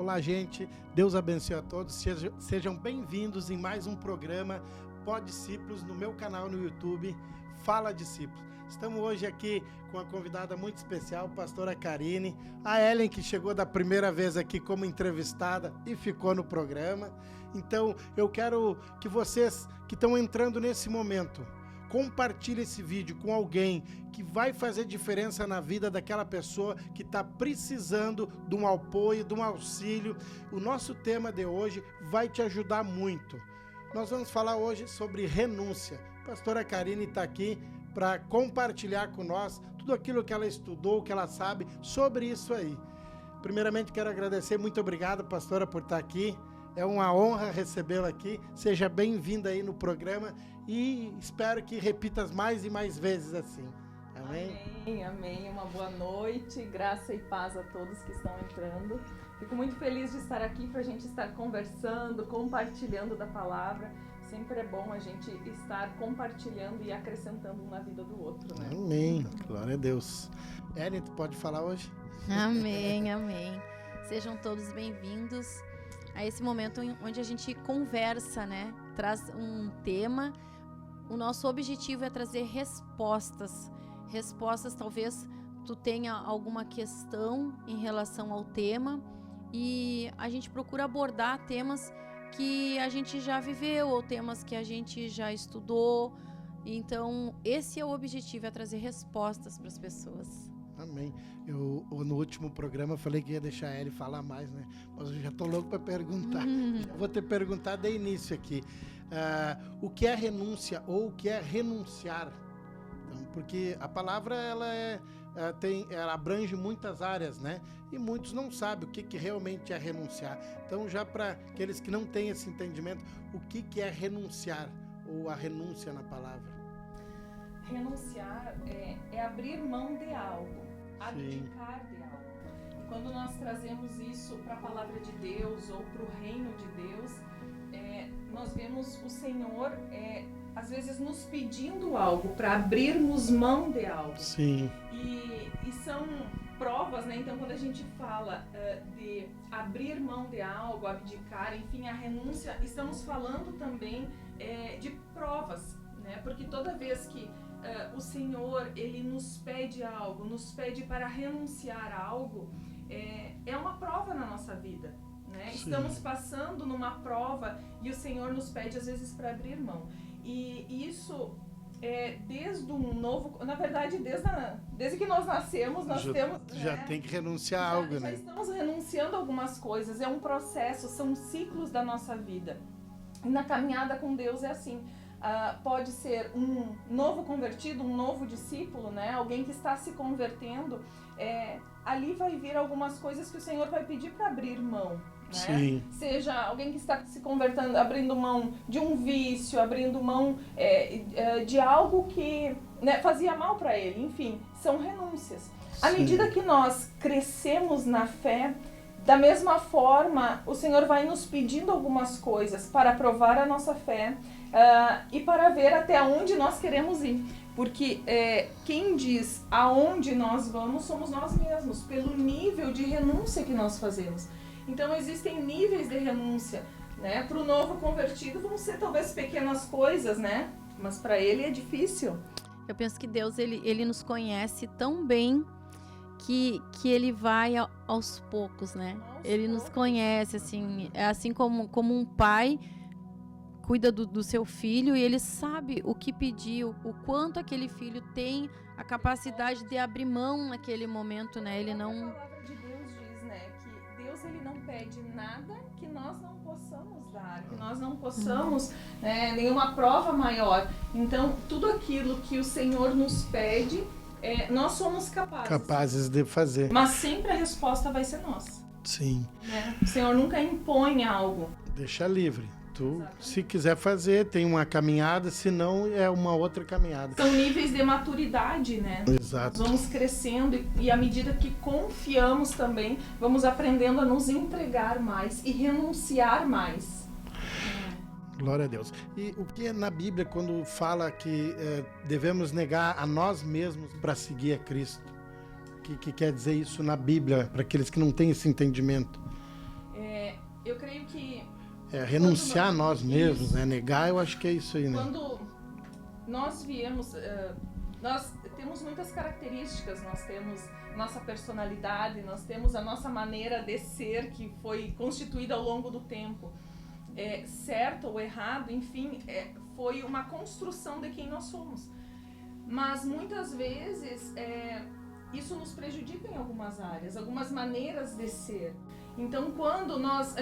Olá, gente. Deus abençoe a todos. Sejam bem-vindos em mais um programa Poddiscípulos no meu canal no YouTube, Fala Discípulos. Estamos hoje aqui com uma convidada muito especial, a pastora Karine, a Ellen, que chegou da primeira vez aqui como entrevistada e ficou no programa. Então, eu quero que vocês que estão entrando nesse momento, compartilhe esse vídeo com alguém que vai fazer diferença na vida daquela pessoa que está precisando de um apoio, de um auxílio. O nosso tema de hoje vai te ajudar muito. Nós vamos falar hoje sobre renúncia. A pastora Karine está aqui para compartilhar com nós tudo aquilo que ela estudou, que ela sabe sobre isso aí. Primeiramente, quero agradecer. Muito obrigado, pastora, por estar aqui. É uma honra recebê-la aqui. Seja bem-vinda aí no programa e espero que repitas mais e mais vezes assim. Amém? Amém, amém. Uma boa noite, graça e paz a todos que estão entrando. Fico muito feliz de estar aqui para a gente estar conversando, compartilhando da palavra. Sempre é bom a gente estar compartilhando e acrescentando um na vida do outro, né? Amém. Glória a Deus. Ellen, tu pode falar hoje? Amém, amém. Sejam todos bem-vindos a esse momento onde a gente conversa, né? Traz um tema. O nosso objetivo é trazer respostas. Respostas, talvez tu tenha alguma questão em relação ao tema e a gente procura abordar temas que a gente já viveu ou temas que a gente já estudou. Então, esse é o objetivo, é trazer respostas para as pessoas. Amém. Eu no último programa falei que ia deixar a Ellie falar mais, né? Mas eu já estou louco para perguntar. Vou ter perguntado de início aqui. O que é renúncia ou o que é renunciar? Então, porque a palavra ela abrange muitas áreas, né? E muitos não sabem o que realmente é renunciar. Então, já para aqueles que não têm esse entendimento, o que é renunciar ou a renúncia na palavra? Renunciar é abrir mão de algo, abdicar de algo. Quando nós trazemos isso para a palavra de Deus ou para o reino de Deus, nós vemos o Senhor às vezes nos pedindo algo para abrirmos mão de algo. Sim. E são provas, né? Então, quando a gente fala de abrir mão de algo, abdicar, enfim, a renúncia, estamos falando também de provas, né? Porque toda vez que o Senhor, Ele nos pede algo, nos pede para renunciar a algo, é uma prova na nossa vida, né? Estamos passando numa prova e o Senhor nos pede, às vezes, para abrir mão. E isso desde um novo... Na verdade, desde que nós nascemos, nós temos... Já tem que renunciar a algo, já né? estamos renunciando a algumas coisas. É um processo, são ciclos da nossa vida. E na caminhada com Deus é assim. Pode ser um novo convertido, um novo discípulo, né? Alguém que está se convertendo. Ali vai vir algumas coisas que o Senhor vai pedir para abrir mão. Né? Sim. Seja alguém que está se convertendo, abrindo mão de um vício, abrindo mão de algo que, né, fazia mal para ele. Enfim, são renúncias. À medida que nós crescemos na fé, da mesma forma, o Senhor vai nos pedindo algumas coisas para provar a nossa fé e para ver até onde nós queremos ir. Porque quem diz aonde nós vamos somos nós mesmos, pelo nível de renúncia que nós fazemos. Então, existem níveis de renúncia, né? Para o novo convertido vão ser talvez pequenas coisas, né? Mas para ele é difícil. Eu penso que Deus, ele nos conhece tão bem que ele vai aos poucos, né? Ele nos conhece, assim, é assim como um pai cuida do seu filho e ele sabe o que pedir, o quanto aquele filho tem a capacidade de abrir mão naquele momento, né? Ele não... A palavra de Deus diz, né, que Deus, ele não pede nada que nós não possamos dar, que nós não possamos, nenhuma prova maior. Então, tudo aquilo que o Senhor nos pede, nós somos capazes de fazer. Mas sempre a resposta vai ser nossa. Sim. Né? O Senhor nunca impõe algo. Deixa livre. Tu, se quiser fazer, tem uma caminhada, se não, é uma outra caminhada. São níveis de maturidade, né? Exato. Nós vamos crescendo e à medida que confiamos também, vamos aprendendo a nos entregar mais e renunciar mais. Glória a Deus. E o que é na Bíblia quando fala que devemos negar a nós mesmos para seguir a Cristo? O que quer dizer isso na Bíblia, para aqueles que não têm esse entendimento? eu creio que... renunciar a nós mesmos, isso, né? Negar, eu acho que é isso aí, né? Quando nós viemos... nós temos muitas características, nós temos nossa personalidade, nós temos a nossa maneira de ser que foi constituída ao longo do tempo. Certo ou errado, enfim, foi uma construção de quem nós somos. Mas muitas vezes isso nos prejudica em algumas áreas, algumas maneiras de ser. Então, quando nós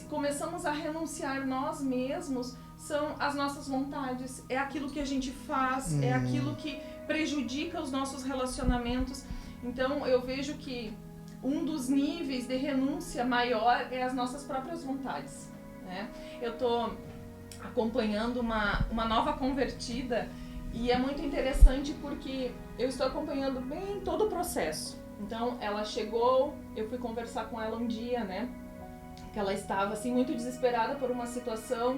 começamos a renunciar nós mesmos, são as nossas vontades, é aquilo que a gente faz, é aquilo que prejudica os nossos relacionamentos. Então, eu vejo que um dos níveis de renúncia maior é as nossas próprias vontades, né? Eu estou acompanhando uma nova convertida e é muito interessante porque eu estou acompanhando bem todo o processo. Então, ela chegou, eu fui conversar com ela um dia, né? Que ela estava, assim, muito desesperada por uma situação.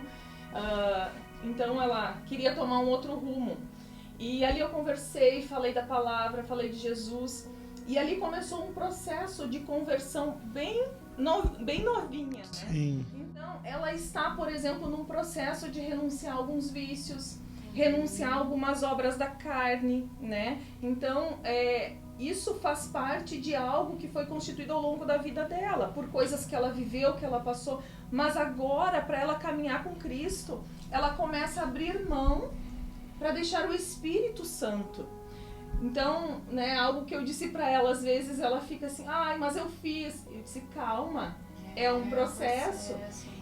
Então, ela queria tomar um outro rumo. E ali eu conversei, falei da palavra, falei de Jesus. E ali começou um processo de conversão bem novinha, né? Sim. Então, ela está, por exemplo, num processo de renunciar a alguns vícios, renunciar a algumas obras da carne, né? Então, isso faz parte de algo que foi constituído ao longo da vida dela, por coisas que ela viveu, que ela passou. Mas agora, para ela caminhar com Cristo, ela começa a abrir mão para deixar o Espírito Santo. Então, né, algo que eu disse para ela, às vezes ela fica assim, ai, mas eu fiz. Eu disse, calma, é um processo.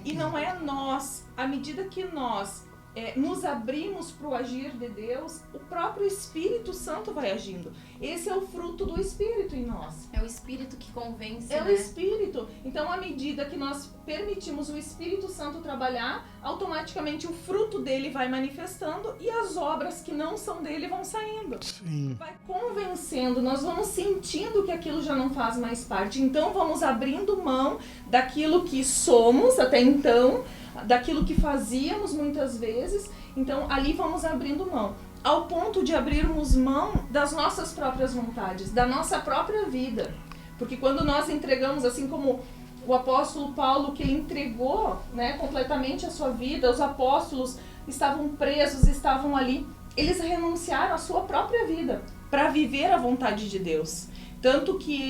E não é nós, à medida que nós nos abrimos para o agir de Deus, o próprio Espírito Santo vai agindo. Esse é o fruto do Espírito em nós. É o Espírito que convence, É né? o Espírito. Então, à medida que nós permitimos o Espírito Santo trabalhar, automaticamente o fruto dele vai manifestando e as obras que não são dele vão saindo. Sim. Vai convencendo, nós vamos sentindo que aquilo já não faz mais parte. Então, vamos abrindo mão daquilo que somos até então, daquilo que fazíamos muitas vezes. Então, ali vamos abrindo mão. Ao ponto de abrirmos mão das nossas próprias vontades, da nossa própria vida. Porque quando nós entregamos, assim como o apóstolo Paulo, que ele entregou, né, completamente a sua vida, os apóstolos estavam presos, estavam ali, eles renunciaram à sua própria vida para viver a vontade de Deus. Tanto que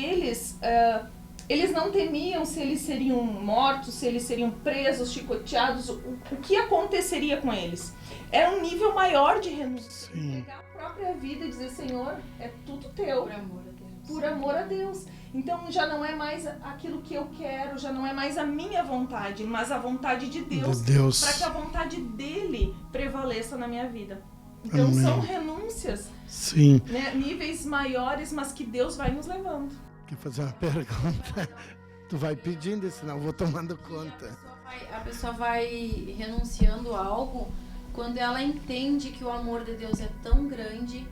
eles não temiam se eles seriam mortos, se eles seriam presos, chicoteados, o que aconteceria com eles. Era um nível maior de renúncia. Sim. Entregar a própria vida e dizer, Senhor, é tudo teu. Por amor a Deus. Por amor a Deus. Então já não é mais aquilo que eu quero, já não é mais a minha vontade, mas a vontade de Deus. Para que a vontade dele prevaleça na minha vida. Então Amém. são renúncias, Sim. né, níveis maiores, mas que Deus vai nos levando. Quer fazer uma pergunta? Tu vai pedindo, senão eu vou tomando conta. A pessoa vai renunciando a algo quando ela entende que o amor de Deus é tão grande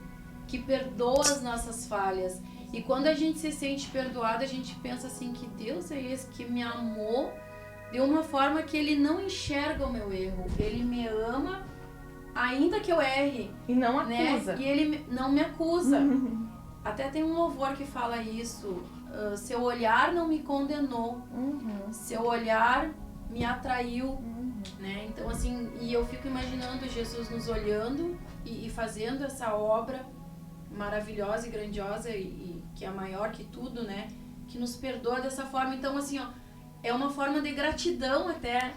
que perdoa as nossas falhas. E quando a gente se sente perdoada, a gente pensa assim, que Deus é esse que me amou de uma forma que ele não enxerga o meu erro. Ele me ama, ainda que eu erre. E não acusa. Né? E ele não me acusa. Até tem um louvor que fala isso. Seu olhar não me condenou. Seu olhar me atraiu. Né? Então, assim, e eu fico imaginando Jesus nos olhando e fazendo essa obra maravilhosa e grandiosa e que é maior que tudo, né? Que nos perdoa dessa forma. Então, assim, ó, é uma forma de gratidão até.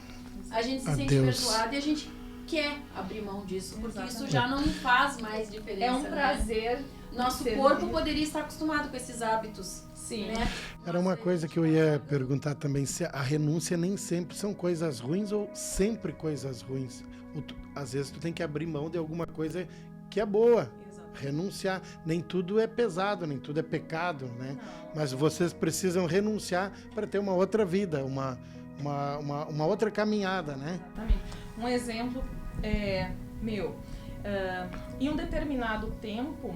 A gente se sente perdoado e a gente quer abrir mão disso, porque isso já não faz mais diferença. É um prazer. Né? Nosso corpo poderia estar acostumado com esses hábitos. Sim. Né? Era uma coisa que eu ia perguntar também, se a renúncia nem sempre são coisas ruins ou sempre coisas ruins. Às vezes tu tem que abrir mão de alguma coisa que é boa. Renunciar. Nem tudo é pesado, nem tudo é pecado, né? Mas vocês precisam renunciar para ter uma outra vida, uma outra caminhada, né? Exatamente. Um exemplo meu. Em um determinado tempo,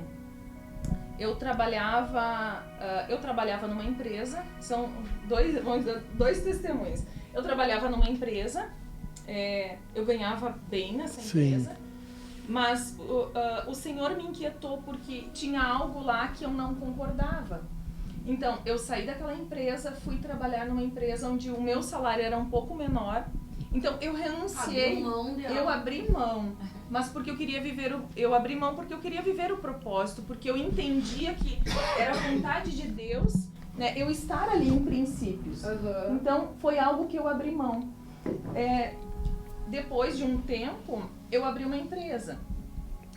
eu trabalhava numa empresa, são dois testemunhos. Eu trabalhava numa empresa, eu ganhava bem nessa empresa, mas o Senhor me inquietou porque tinha algo lá que eu não concordava. Então, eu saí daquela empresa, fui trabalhar numa empresa onde o meu salário era um pouco menor. Então, eu renunciei, eu abri mão. Mas porque eu queria eu abri mão porque eu queria viver o propósito, porque eu entendia que era a vontade de Deus, né, eu estar ali em princípios. Então, foi algo que eu abri mão. Depois de um tempo, eu abri uma empresa.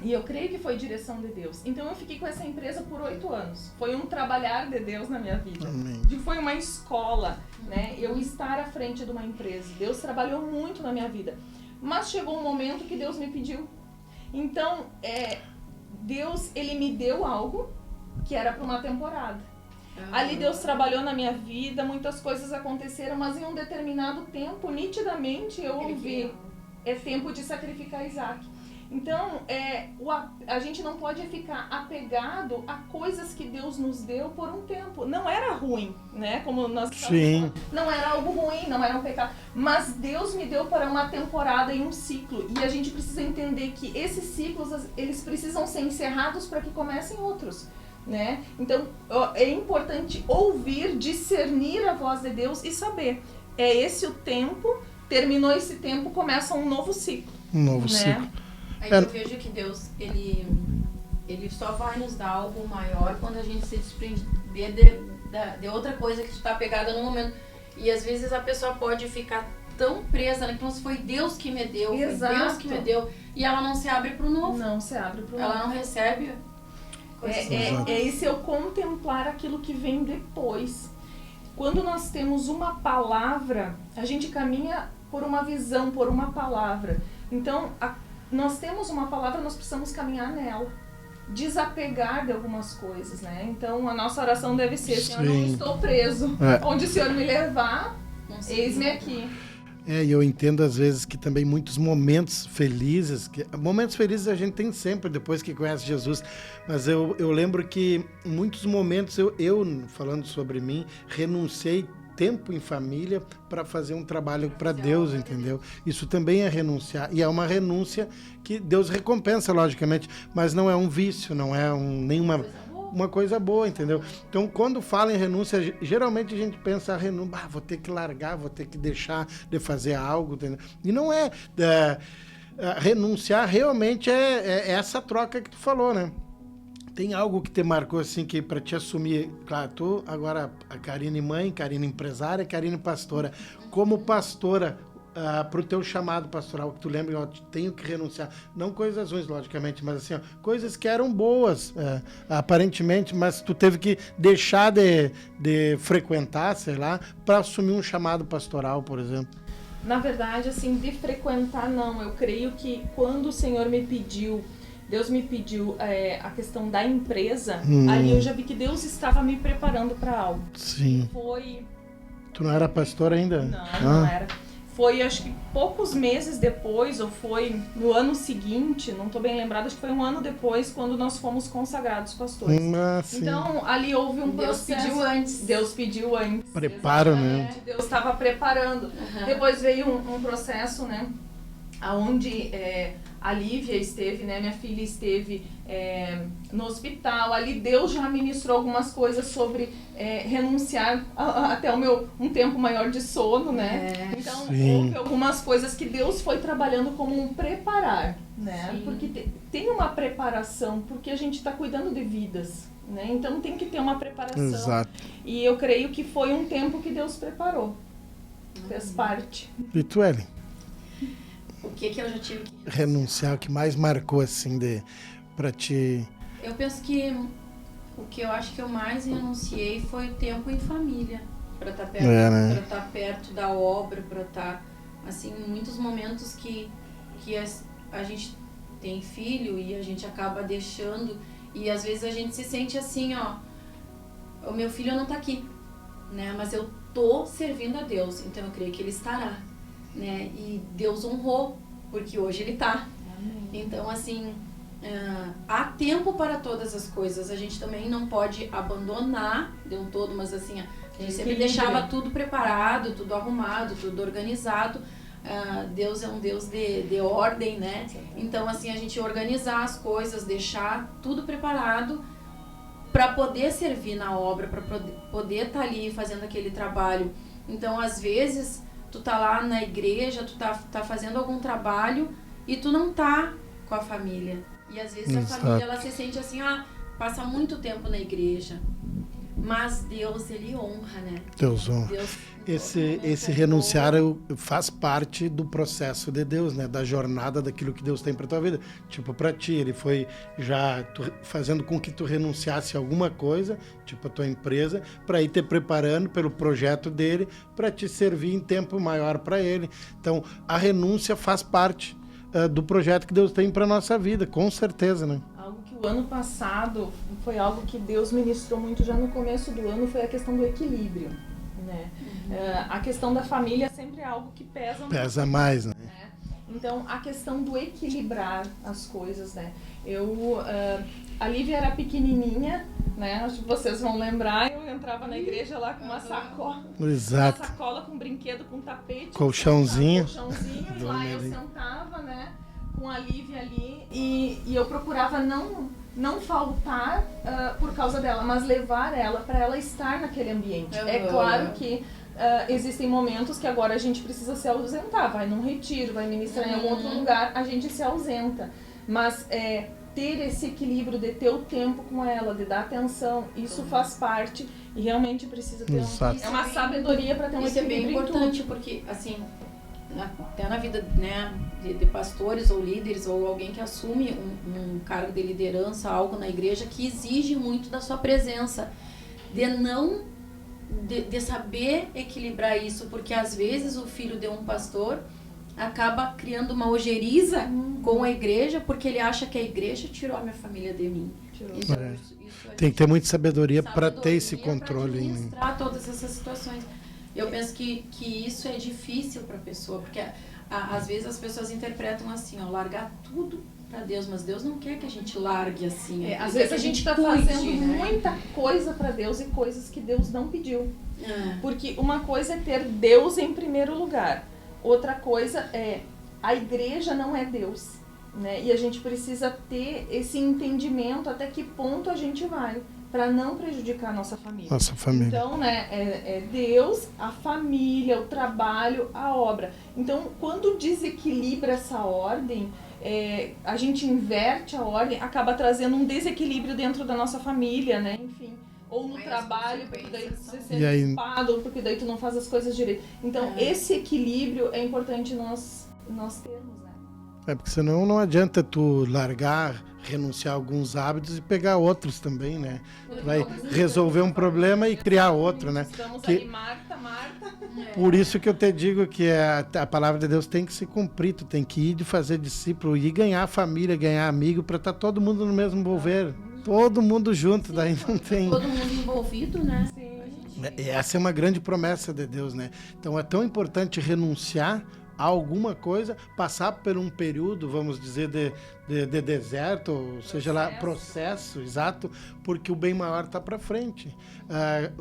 E eu creio que foi direção de Deus. Então eu fiquei com essa empresa por 8 anos. Foi um trabalhar de Deus na minha vida. Foi uma escola, né? Eu estar à frente de uma empresa. Deus trabalhou muito na minha vida. Mas chegou um momento que Deus me pediu. Então, Deus, Ele me deu algo que era para uma temporada. Ali Deus trabalhou na minha vida, muitas coisas aconteceram, mas em um determinado tempo, nitidamente, eu ouvi, é tempo de sacrificar Isaac. Então, a gente não pode ficar apegado a coisas que Deus nos deu por um tempo. Não era ruim, né? Como nós estamos falando. Não era algo ruim, não era um pecado. Mas Deus me deu para uma temporada e um ciclo. E a gente precisa entender que esses ciclos, eles precisam ser encerrados para que comecem outros, né? Então, é importante ouvir, discernir a voz de Deus e saber. É esse o tempo, terminou esse tempo, começa um novo ciclo. Um novo ciclo. Aí eu vejo que Deus, ele só vai nos dar algo maior quando a gente se desprender de outra coisa que está pegada no momento. E às vezes a pessoa pode ficar tão presa, né? Como se foi Deus que me deu, Exato. foi Deus que me deu. E ela não se abre para o novo. Não se abre para o novo. Ela não recebe. Esse eu contemplar aquilo que vem depois. Quando nós temos uma palavra, a gente caminha por uma visão, por uma palavra. Então, nós temos uma palavra, nós precisamos caminhar nela. Desapegar de algumas coisas, né? Então, a nossa oração deve ser, Senhor, não estou preso. Onde o Senhor me levar, eis-me aqui. E eu entendo às vezes que também muitos momentos felizes a gente tem sempre depois que conhece Jesus, mas eu lembro que em muitos momentos eu falando sobre mim, renunciei tempo em família para fazer um trabalho para Deus, entendeu? Isso também é renunciar, e é uma renúncia que Deus recompensa, logicamente, mas não é um vício, não é nenhuma uma coisa boa, entendeu? Então, quando fala em renúncia, geralmente a gente pensa, vou ter que largar, vou ter que deixar de fazer algo, entendeu? E não é, renunciar realmente é essa troca que tu falou, né? Tem algo que te marcou, assim, que para te assumir, claro, tu agora, a Karine mãe, Karine empresária, Karine pastora, como pastora, para o teu chamado pastoral, que tu lembra, eu tenho que renunciar, não coisas ruins, logicamente, mas assim, coisas que eram boas, aparentemente, mas tu teve que deixar de frequentar, sei lá, para assumir um chamado pastoral, por exemplo. Na verdade, assim, de frequentar, não. Eu creio que quando o Senhor me pediu, Deus me pediu a questão da empresa, aí eu já vi que Deus estava me preparando para algo. Sim. Tu não era pastor ainda? Não era. Foi, acho que poucos meses depois, ou foi no ano seguinte, não estou bem lembrada, acho que foi um ano depois, quando nós fomos consagrados pastores. Então, ali houve um processo. Deus pediu antes. Preparo, né? Deus estava preparando. Depois veio um processo, né? Onde a Lívia esteve, né? Minha filha esteve no hospital. Ali Deus já ministrou algumas coisas sobre renunciar até um tempo maior de sono, né? Então, houve algumas coisas que Deus foi trabalhando como um preparar, né? Sim. Porque tem uma preparação, porque a gente está cuidando de vidas, né? Então tem que ter uma preparação. Exato. E eu creio que foi um tempo que Deus preparou. Fez parte. E tu, Ellen? O que eu já tive que renunciar? O que mais marcou, assim, pra ti? Eu penso que o que eu acho que eu mais renunciei foi o tempo em família. Pra estar perto, pra estar perto da obra, pra estar, assim, em muitos momentos que a gente tem filho e a gente acaba deixando, e às vezes a gente se sente assim, o meu filho não tá aqui, né? Mas eu tô servindo a Deus, então eu creio que ele estará. Né? E Deus honrou, porque hoje ele tá. Amém. Então, assim, há tempo para todas as coisas. A gente também não pode abandonar de um todo, mas assim, a gente sempre deixava tudo preparado, tudo arrumado, tudo organizado. Deus é um Deus de ordem, né? Então, assim, a gente organizar as coisas, deixar tudo preparado para poder servir na obra, para poder estar ali fazendo aquele trabalho. Então, às vezes, tu tá lá na igreja, tu tá fazendo algum trabalho e tu não tá com a família. E às vezes a família, ela se sente assim, passa muito tempo na igreja. Mas Deus, ele honra, né? Deus honra. Esse renunciar faz parte do processo de Deus, né? Da jornada daquilo que Deus tem para tua vida. Tipo, para ti, ele foi já fazendo com que tu renunciasse a alguma coisa, tipo a tua empresa, para ir te preparando pelo projeto dele, para te servir em tempo maior para ele. Então, a renúncia faz parte do projeto que Deus tem para nossa vida, com certeza, né? Algo que o ano passado foi algo que Deus ministrou muito já no começo do ano, foi a questão do equilíbrio, né? A questão da família sempre é algo que pesa mais, né? Então, a questão do equilibrar as coisas, né? A Lívia era pequenininha, né? Acho que vocês vão lembrar, eu entrava na igreja lá com uma sacola. Exato. Uma sacola com brinquedo, com tapete. Colchãozinho. E lá eu sentava, né? Com a Lívia ali. E eu procurava não faltar por causa dela, mas levar ela para ela estar naquele ambiente. É claro que existem momentos que agora a gente precisa se ausentar. Vai num retiro, vai ministrar em algum outro lugar, a gente se ausenta. Mas ter esse equilíbrio de ter o tempo com ela, de dar atenção, isso faz parte e realmente precisa ter uma sabedoria para ter um equilíbrio. Isso é bem importante, porque assim, até na vida, né, de pastores ou líderes ou alguém que assume um cargo de liderança, algo na igreja que exige muito da sua presença, de saber equilibrar isso, porque às vezes o filho de um pastor acaba criando uma ojeriza com a igreja, porque ele acha que a igreja tirou a minha família de mim. Tem que ter muita sabedoria para ter esse controle. Para administrar todas essas situações. Eu penso que isso é difícil para a pessoa, porque às vezes as pessoas interpretam assim, largar tudo para Deus, mas Deus não quer que a gente largue assim. Às vezes a gente está fazendo muita coisa para Deus e coisas que Deus não pediu. Porque uma coisa é ter Deus em primeiro lugar. Outra coisa é, a igreja não é Deus, né? E a gente precisa ter esse entendimento até que ponto a gente vai, para não prejudicar a nossa família. Então, né, é Deus, a família, o trabalho, a obra. Então, quando desequilibra essa ordem, a gente inverte a ordem, acaba trazendo um desequilíbrio dentro da nossa família, né? Enfim. Ou no trabalho, porque daí você ser culpado, ou porque daí tu não faz as coisas direito. Então, esse equilíbrio é importante nós termos, né? Porque senão não adianta tu largar, renunciar a alguns hábitos e pegar outros também, né? Vai resolver um problema e criar outro, né? Estamos ali, Marta. Por isso que eu te digo que a palavra de Deus tem que se cumprir, tu tem que ir de fazer discípulo e ganhar família, ganhar amigo, para estar todo mundo no mesmo envolver. Todo mundo junto, daí não tem... Todo mundo envolvido, né? Sim. Essa é uma grande promessa de Deus, né? Então é tão importante renunciar a alguma coisa, passar por um período, vamos dizer, de deserto, ou seja lá, processo, exato, porque o bem maior está para frente.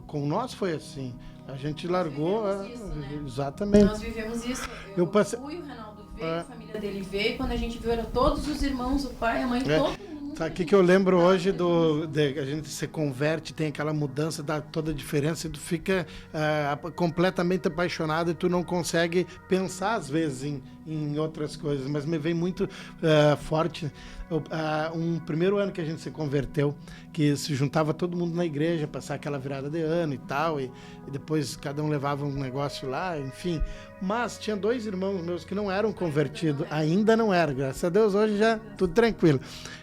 Com nós foi assim. A gente largou... Isso, né? Exatamente. Nós vivemos isso. Eu fui, o Reinaldo veio, a família dele veio, quando a gente viu, eram todos os irmãos, o pai, a mãe, todo mundo. Sabe o que eu lembro hoje a gente se converte, tem aquela mudança, dá toda a diferença e tu fica completamente apaixonado e tu não consegue pensar às vezes em outras coisas, mas me vem muito forte um primeiro ano que a gente se converteu, que se juntava todo mundo na igreja, passar aquela virada de ano e tal, e depois cada um levava um negócio lá, enfim. Mas tinha 2 irmãos meus que não eram convertidos, ainda não eram, graças a Deus, hoje já tudo tranquilo.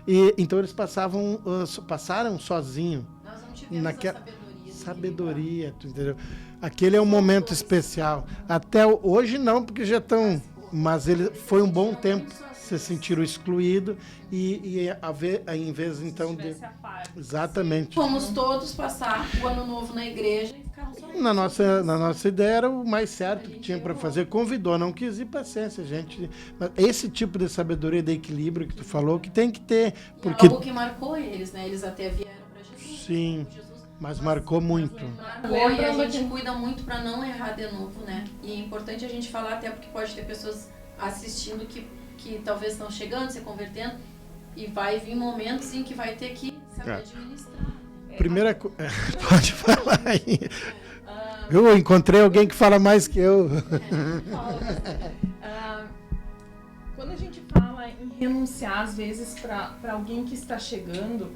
E então eles passaram sozinhos. Nós não tivemos essa sabedoria, tu entendeu? Aquele é um momento especial. Até hoje não, porque já estão... Mas ele foi um bom tempo, se sentiram excluídos e em vez então de... Exatamente. Fomos todos passar o ano novo na igreja e ficaram sozinhos. Na nossa ideia era o mais certo que tinha para fazer. Convidou, não quis ir, paciência, gente. Mas esse tipo de sabedoria, de equilíbrio que tu falou, que tem que ter. Porque... É algo que marcou eles, né? Eles até vieram para Jesus. Sim, mas marcou muito. Marcou e a gente cuida muito para não errar de novo, né? E é importante a gente falar, até porque pode ter pessoas assistindo que talvez estão chegando, se convertendo, e vai vir momentos em que vai ter que saber administrar. Primeira coisa... Pode falar aí. Eu encontrei alguém que fala mais que eu. Quando a gente fala em renunciar, às vezes, para alguém que está chegando,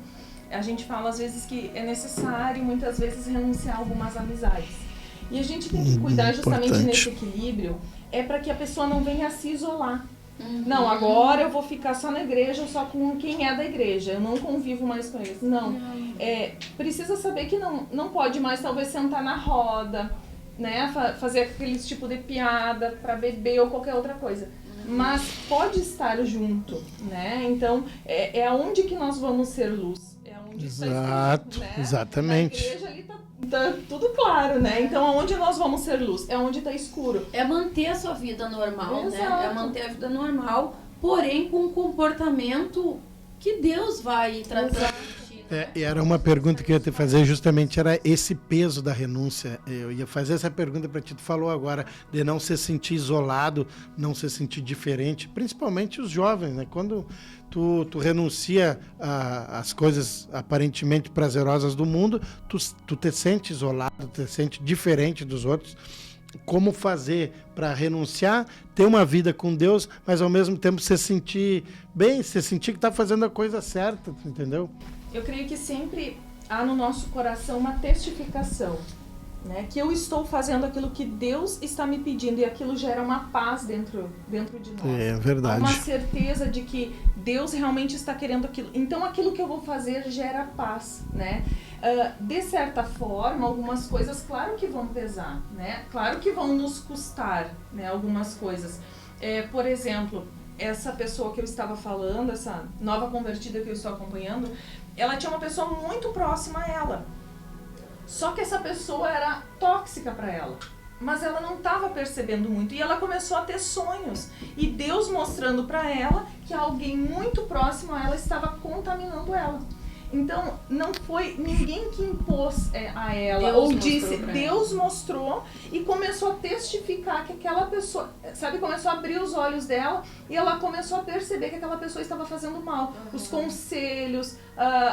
a gente fala, às vezes, que é necessário, muitas vezes, renunciar a algumas amizades. E a gente tem que cuidar justamente nesse equilíbrio, para que a pessoa não venha a se isolar. Não, agora eu vou ficar só na igreja, só com quem é da igreja. Eu não convivo mais com eles. Não. Precisa saber que não pode mais, talvez, sentar na roda, né? Fazer aquele tipo de piada para beber ou qualquer outra coisa. Mas pode estar junto, né? Então, é aonde que nós vamos ser luz. É onde Exato, né? Exatamente. Na igreja ali tá tudo claro, né? Então, aonde nós vamos ser luz? É onde está escuro. É manter a sua vida normal, Exato. né? É manter a vida normal, porém com um comportamento que Deus vai tratar. E era uma pergunta que eu ia te fazer, justamente era esse peso da renúncia. Eu ia fazer essa pergunta para ti, tu falou agora, de não se sentir isolado, não se sentir diferente, principalmente os jovens, né? Quando tu renuncia às coisas aparentemente prazerosas do mundo, tu te sente isolado, te sente diferente dos outros. Como fazer para renunciar, ter uma vida com Deus, mas ao mesmo tempo se sentir bem, se sentir que está fazendo a coisa certa, entendeu? Eu creio que sempre há no nosso coração uma testificação, né? Que eu estou fazendo aquilo que Deus está me pedindo e aquilo gera uma paz dentro de nós. É verdade. Há uma certeza de que Deus realmente está querendo aquilo. Então aquilo que eu vou fazer gera paz, né? De certa forma, algumas coisas, claro que vão pesar, né? Claro que vão nos custar, né? Algumas coisas. Por exemplo, essa pessoa que eu estava falando, essa nova convertida que eu estou acompanhando, ela tinha uma pessoa muito próxima a ela. Só que essa pessoa era tóxica para ela. Mas ela não estava percebendo muito. E ela começou a ter sonhos. E Deus mostrando para ela que alguém muito próximo a ela estava contaminando ela. Então, não foi ninguém que impôs a ela, Deus ou disse, Deus ela. mostrou e começou a testificar que aquela pessoa, sabe, começou a abrir os olhos dela e ela começou a perceber que aquela pessoa estava fazendo mal. Os conselhos,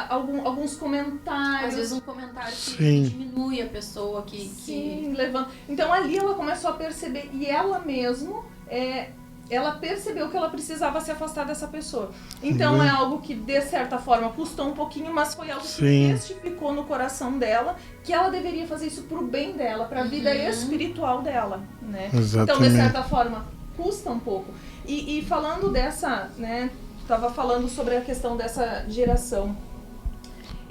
alguns comentários. Às vezes um comentário que diminui a pessoa Sim, levando. Então ali ela começou a perceber e ela mesmo ela percebeu que ela precisava se afastar dessa pessoa. Então é algo que, de certa forma, custou um pouquinho, mas foi algo que testificou no coração dela que ela deveria fazer isso pro bem dela, pra vida espiritual dela, né? Então, de certa forma, custa um pouco. E falando dessa, né, estava falando sobre a questão dessa geração.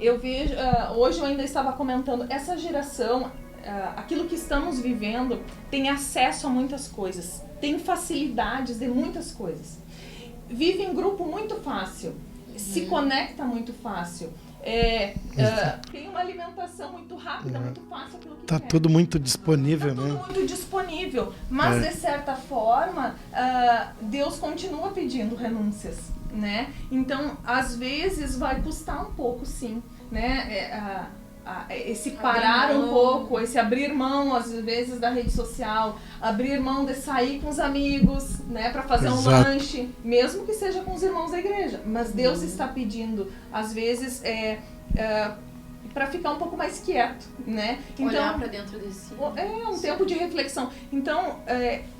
Eu vejo, hoje eu ainda estava comentando, essa geração, aquilo que estamos vivendo, tem acesso a muitas coisas. Tem facilidades de muitas coisas. Vive em grupo muito fácil. Se conecta muito fácil. Tem uma alimentação muito rápida, muito fácil. Aquilo que tá tudo muito disponível, tá né? Tudo muito disponível. Mas, de certa forma, Deus continua pedindo renúncias, né? Então, às vezes, vai custar um pouco, sim, né? Esse parar um pouco, esse abrir mão, às vezes, da rede social, abrir mão de sair com os amigos, né, para fazer um lanche, mesmo que seja com os irmãos da igreja. Mas Deus está pedindo, às vezes, para ficar um pouco mais quieto, né? Então, olhar para dentro de si. Um tempo de reflexão. Então,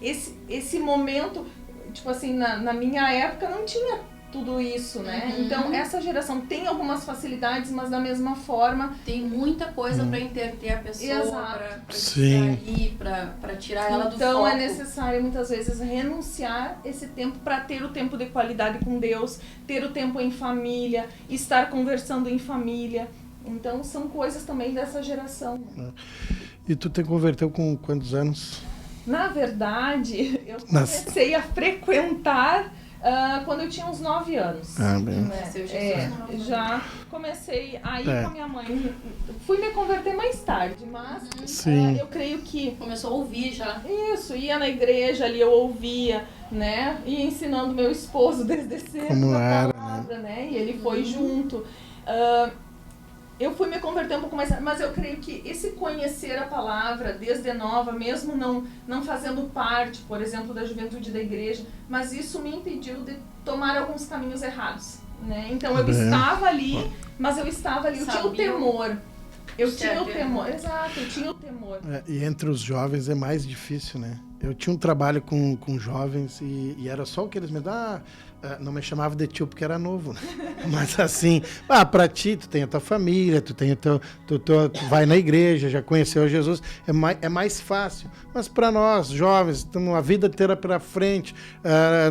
esse momento, tipo assim, na minha época não tinha tudo isso, né? Então, essa geração tem algumas facilidades, mas da mesma forma... Tem muita coisa para entreter a pessoa, para distrair, para tirar ela do foco. Então, é necessário, muitas vezes, renunciar esse tempo para ter o tempo de qualidade com Deus, ter o tempo em família, estar conversando em família. Então, são coisas também dessa geração. E tu te converteu com quantos anos? Na verdade, eu comecei a frequentar... quando eu tinha uns 9 anos. Já comecei a ir com a minha mãe. Fui me converter mais tarde, mas eu creio que... Começou a ouvir já. Isso, ia na igreja ali, eu ouvia, né? Ia ensinando meu esposo desde cedo como a palavra, né? E ele foi junto. Eu fui me converter um pouco mais, mas eu creio que esse conhecer a palavra desde nova, mesmo não fazendo parte, por exemplo, da juventude da igreja, mas isso me impediu de tomar alguns caminhos errados, né? Então eu estava ali, mas eu estava ali, eu tinha o temor. Eu tinha o temor, exato, eu tinha o temor. E entre os jovens é mais difícil, né? Eu tinha um trabalho com jovens e era só o que eles me davam. Não me chamava de tio porque era novo, né? Mas assim, pra ti, tu tem a tua família, tu tem tu vai na igreja, já conheceu Jesus, é mais fácil. Mas para nós, jovens, estamos a vida inteira pela frente,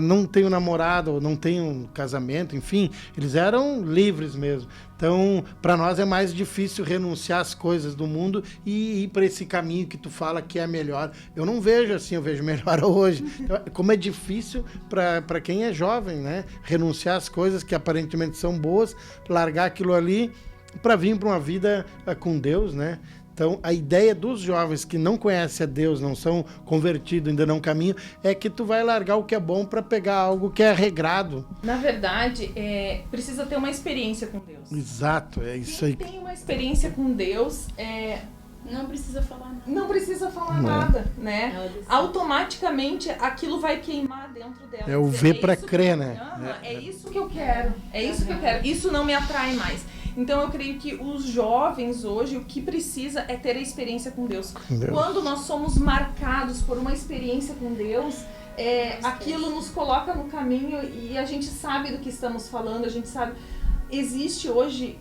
não tenho namorado, não tenho casamento, enfim, eles eram livres mesmo. Então, para nós é mais difícil renunciar às coisas do mundo e ir para esse caminho que tu fala que é melhor. Eu não vejo assim, eu vejo melhor hoje. Então, como é difícil para quem é jovem, né? Renunciar às coisas que aparentemente são boas, largar aquilo ali para vir para uma vida com Deus, né? Então, a ideia dos jovens que não conhecem a Deus, não são convertidos, ainda não caminham, é que tu vai largar o que é bom para pegar algo que é regrado. Na verdade, precisa ter uma experiência com Deus. Exato, é isso aí. Quem tem uma experiência com Deus, não precisa falar nada. Não precisa falar nada, né? Automaticamente aquilo vai queimar dentro dela. É o ver para crer, né? É isso que eu quero. É isso que eu quero. Isso não me atrai mais. Então eu creio que os jovens hoje, o que precisa é ter a experiência com Deus. Quando nós somos marcados por uma experiência com Deus, aquilo nos coloca no caminho e a gente sabe do que estamos falando, a gente sabe. Existe hoje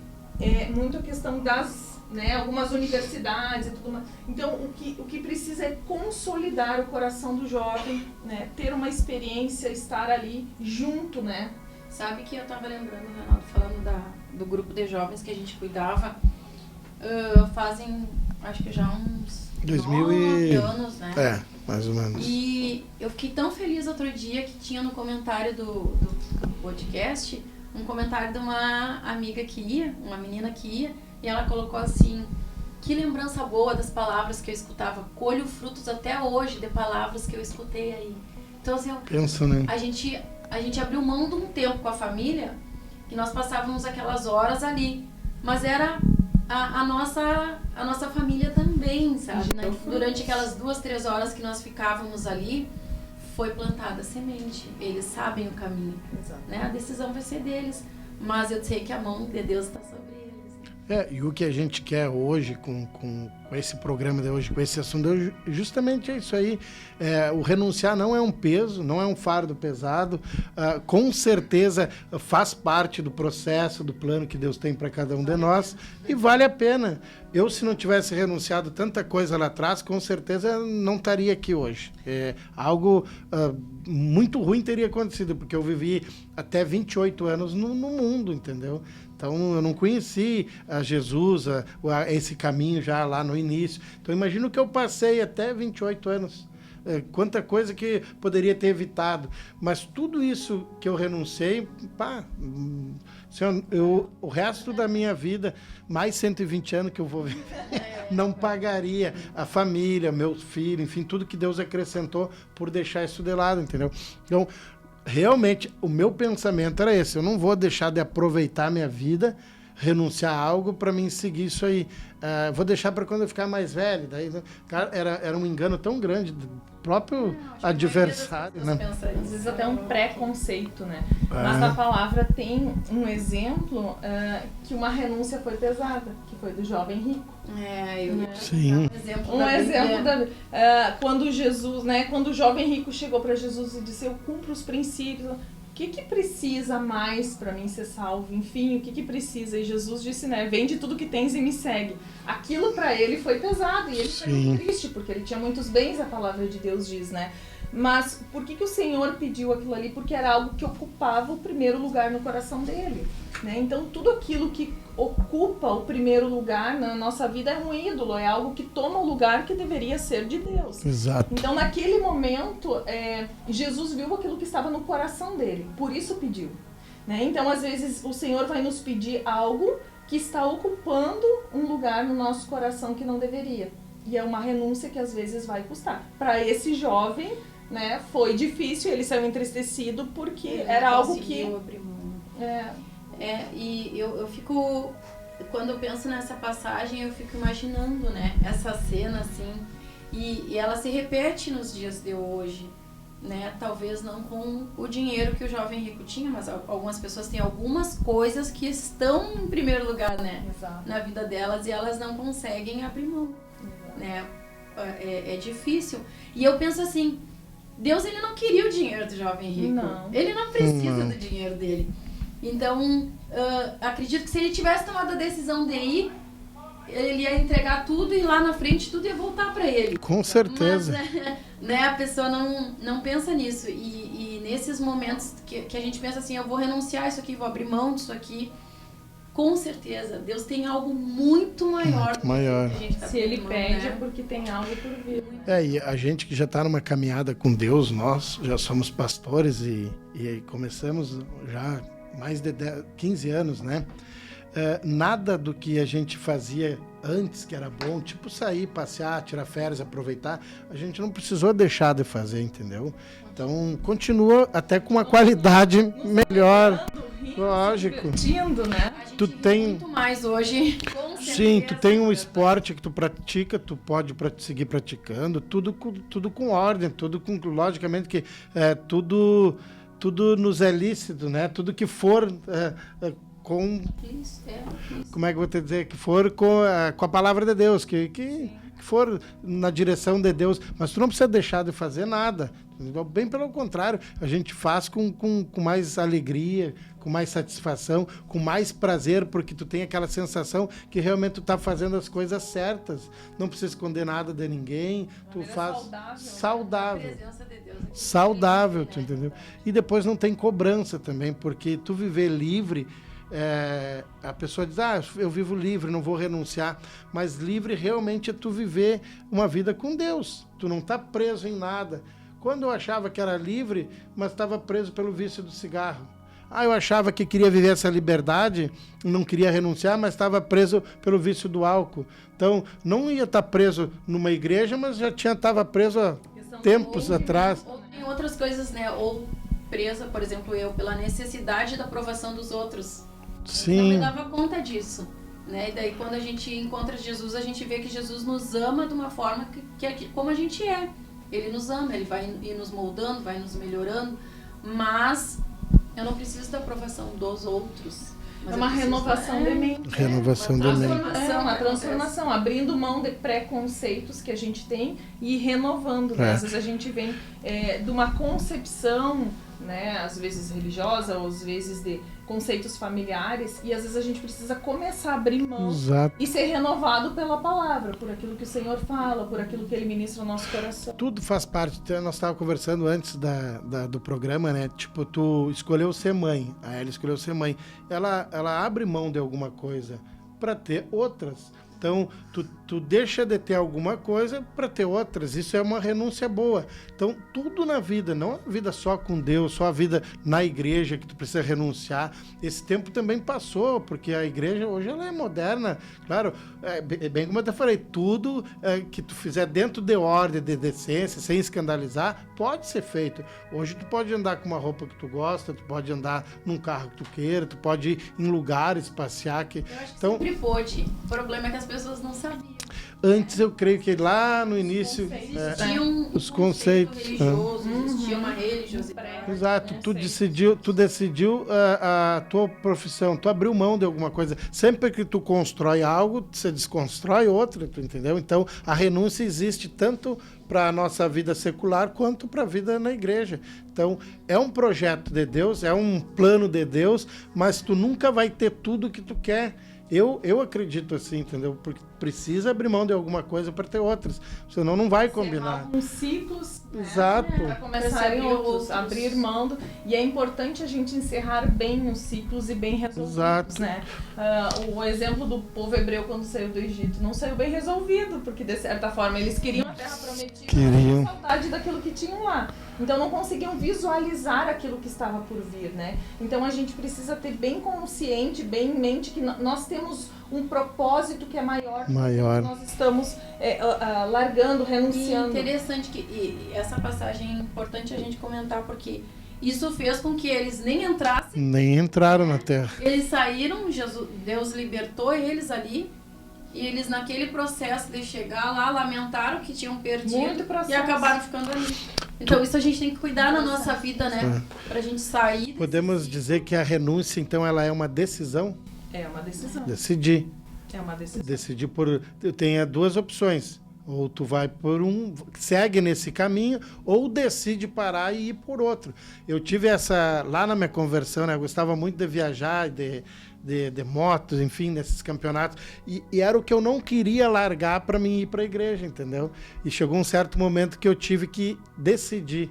muito a questão das, né, algumas universidades e tudo mais. Então o que precisa é consolidar o coração do jovem, né, ter uma experiência, estar ali junto, né? Sabe que eu estava lembrando, Renato, falando do grupo de jovens que a gente cuidava, fazem, acho que já uns 9 anos, né? Mais ou menos. E eu fiquei tão feliz outro dia que tinha no comentário do podcast, um comentário de uma amiga que ia, uma menina que ia, e ela colocou assim: que lembrança boa das palavras que eu escutava, colho frutos até hoje de palavras que eu escutei aí. Então assim, penso, né? A gente abriu mão de um tempo com a família e nós passávamos aquelas horas ali. Mas era a nossa família também, sabe? Né? Durante aquelas 2-3 horas que nós ficávamos ali, foi plantada a semente. Eles sabem o caminho. Né? A decisão vai ser deles. Mas eu sei que a mão de Deus está sobre eles. E o que a gente quer hoje com esse programa de hoje, com esse assunto de hoje, justamente é isso aí. O renunciar não é um peso, não é um fardo pesado. Com certeza faz parte do processo, do plano que Deus tem para cada um de nós e vale a pena. Eu, se não tivesse renunciado tanta coisa lá atrás, com certeza não estaria aqui hoje. Algo muito ruim teria acontecido, porque eu vivi até 28 anos no mundo, entendeu? Então, eu não conheci a Jesus, esse caminho já lá no início. Então, imagina o que eu passei até 28 anos. Quanta coisa que poderia ter evitado. Mas tudo isso que eu renunciei, o resto da minha vida, mais 120 anos que eu vou viver, não pagaria a família, meus filhos, enfim, tudo que Deus acrescentou por deixar isso de lado, entendeu? Então, realmente, o meu pensamento era esse: eu não vou deixar de aproveitar minha vida, renunciar a algo para mim seguir isso aí. Vou deixar para quando eu ficar mais velho. Daí, cara, era um engano tão grande do próprio adversário, né? Às vezes até um preconceito, né? Mas a palavra tem um exemplo que uma renúncia foi pesada, que foi do jovem rico. Sim. Um exemplo quando Jesus, né? Quando o jovem rico chegou para Jesus e disse: eu cumpro os princípios. O que precisa mais para mim ser salvo? Enfim, o que precisa? E Jesus disse, né? Vende tudo que tens e me segue. Aquilo para ele foi pesado e ele foi triste, porque ele tinha muitos bens, a palavra de Deus diz, né? Mas por que o Senhor pediu aquilo ali? Porque era algo que ocupava o primeiro lugar no coração dele, né? Então, tudo aquilo que ocupa o primeiro lugar na nossa vida é um ídolo, é algo que toma o lugar que deveria ser de Deus. Exato. Então, naquele momento, Jesus viu aquilo que estava no coração dele, por isso pediu, né? Então, às vezes, o Senhor vai nos pedir algo que está ocupando um lugar no nosso coração que não deveria. E é uma renúncia que, às vezes, vai custar. Para esse jovem, né, foi difícil, ele saiu entristecido porque era algo que... E eu fico, quando eu penso nessa passagem, eu fico imaginando, né, essa cena assim, e ela se repete nos dias de hoje. né? Talvez não com o dinheiro que o jovem rico tinha, mas algumas pessoas têm algumas coisas que estão em primeiro lugar, né? Exato. Na vida delas e elas não conseguem abrir mão, né? É difícil. E eu penso assim, Deus, ele não queria o dinheiro do jovem rico. Não. Ele não precisa do dinheiro dele. Então, acredito que se ele tivesse tomado a decisão de ir, ele ia entregar tudo e lá na frente tudo ia voltar para ele. Com certeza. Mas, né, a pessoa não pensa nisso. E nesses momentos que a gente pensa assim, eu vou renunciar a isso aqui, vou abrir mão disso aqui, com certeza, Deus tem algo muito maior. Muito maior. Que a gente tá Se ele pedindo, pede né? é porque tem algo por vir. E a gente que já está numa caminhada com Deus, nós já somos pastores e começamos já mais de 15 anos, né? Nada do que a gente fazia antes, que era bom, tipo sair, passear, tirar férias, aproveitar, a gente não precisou deixar de fazer, entendeu? Então, continua até com uma qualidade melhor. Lógico. Divertindo, né? A gente Tu vive tem- muito mais hoje. Com Sim, tu certeza. tem um esporte que tu pratica, tu pode seguir praticando, tudo com ordem, tudo com, logicamente que tudo nos é lícito, né? Tudo que for com, Isso. como é que eu vou te dizer, que for com a palavra de Deus, que for na direção de Deus, mas tu não precisa deixar de fazer nada, bem pelo contrário, a gente faz com mais alegria, com mais satisfação, com mais prazer, porque tu tem aquela sensação que realmente tu tá fazendo as coisas certas, não precisa esconder nada de ninguém, tu faz saudável. A presença de Deus aqui. Saudável, tu entendeu? E depois não tem cobrança também, porque tu viver livre, a pessoa diz, eu vivo livre, não vou renunciar, mas livre realmente é tu viver uma vida com Deus, tu não tá preso em nada. Quando eu achava que era livre, mas estava preso pelo vício do cigarro. Eu achava que queria viver essa liberdade, não queria renunciar, mas estava preso pelo vício do álcool. Então, não ia estar preso numa igreja, mas já estava preso há tempos atrás. Ou tem outras coisas, né? Ou presa, por exemplo, eu, pela necessidade da aprovação dos outros. Sim. Eu me dava conta disso. Né? E daí, quando a gente encontra Jesus, a gente vê que Jesus nos ama de uma forma como a gente é. Ele nos ama, ele vai ir nos moldando, vai nos melhorando, mas eu não preciso da aprovação dos outros. Mas É uma eu preciso renovação de mente. Renovação de mente. É uma transformação, abrindo mão de preconceitos que a gente tem e renovando. Né? Às vezes a gente vem de uma concepção, né, às vezes religiosa, ou às vezes de conceitos familiares, e às vezes a gente precisa começar a abrir mão. Exato. E ser renovado pela palavra, por aquilo que o Senhor fala, por aquilo que Ele ministra no nosso coração. Tudo faz parte. Nós estávamos conversando antes do programa, né? Tipo, tu escolheu ser mãe. Ela escolheu ser mãe. Ela abre mão de alguma coisa para ter outras. Então, tu deixa de ter alguma coisa para ter outras. Isso é uma renúncia boa. Então, tudo na vida, não a vida só com Deus, só a vida na igreja que tu precisa renunciar. Esse tempo também passou, porque a igreja hoje ela é moderna. Claro, bem como eu até falei, tudo que tu fizer dentro de ordem, de decência, sem escandalizar, pode ser feito. Hoje tu pode andar com uma roupa que tu gosta, tu pode andar num carro que tu queira, tu pode ir em lugares, passear. Eu acho que sempre pôde. O problema é que as pessoas não sabiam. Antes eu creio que lá no início Existia um os conceitos religioso, existia uma religiosidade. exato, tu decidiu a tua profissão, tu abriu mão de alguma coisa. Sempre que tu constrói algo, você desconstrói outra, tu entendeu? Então a renúncia existe tanto para a nossa vida secular quanto para a vida na igreja. Então é um projeto de Deus, é um plano de Deus, mas tu nunca vai ter tudo que tu quer. Eu acredito assim, entendeu? Porque precisa abrir mão de alguma coisa para ter outras, senão não vai combinar. Alguns ciclos, Exato. para começarem outros, abrir mão. E é importante a gente encerrar bem os ciclos e bem resolvidos. Exato. Né? O exemplo do povo hebreu quando saiu do Egito não saiu bem resolvido, porque de certa forma eles queriam a terra prometida, mas tinham saudade daquilo que tinham lá. Então não conseguiam visualizar aquilo que estava por vir, né? Então a gente precisa ter bem consciente, bem em mente que nós temos um propósito que é maior. Nós estamos largando, renunciando. E interessante que essa passagem é importante a gente comentar, porque isso fez com que eles nem entrassem. Nem entraram na terra. Eles saíram, Deus libertou eles ali. E eles, naquele processo de chegar lá, lamentaram que tinham perdido e acabaram ficando ali. Então isso a gente tem que cuidar na nossa vida, né? Pra gente sair. Podemos dizer que a renúncia, então, ela é uma decisão? É uma decisão. Decidir. É uma decisão. Decidir por... Tem duas opções. Ou tu vai por segue nesse caminho, ou decide parar e ir por outro. Eu tive lá na minha conversão, né? Eu gostava muito de viajar, de motos, enfim, nesses campeonatos. E era o que eu não queria largar para mim ir para a igreja, entendeu? E chegou um certo momento que eu tive que decidir.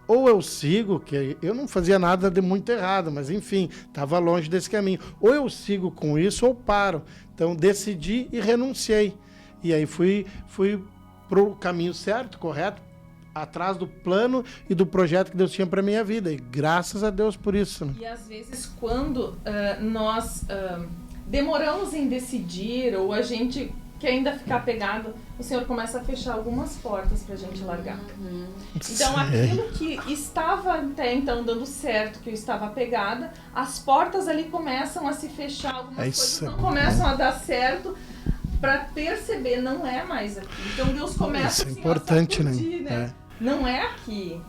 Ou eu sigo, que eu não fazia nada de muito errado, mas enfim, estava longe desse caminho. Ou eu sigo com isso ou paro. Então decidi e renunciei. E aí fui para o caminho certo, correto, atrás do plano e do projeto que Deus tinha para minha vida. E graças a Deus por isso. Né? E às vezes quando nós demoramos em decidir, ou a gente quer ainda ficar pegado, o Senhor começa a fechar algumas portas para a gente largar. Então aquilo que estava até então dando certo, que eu estava apegada, as portas ali começam a se fechar, algumas coisas não começam a dar certo, para perceber, não é mais aqui. Então Deus começa assim, importante, a sacudir, né? Não é aqui.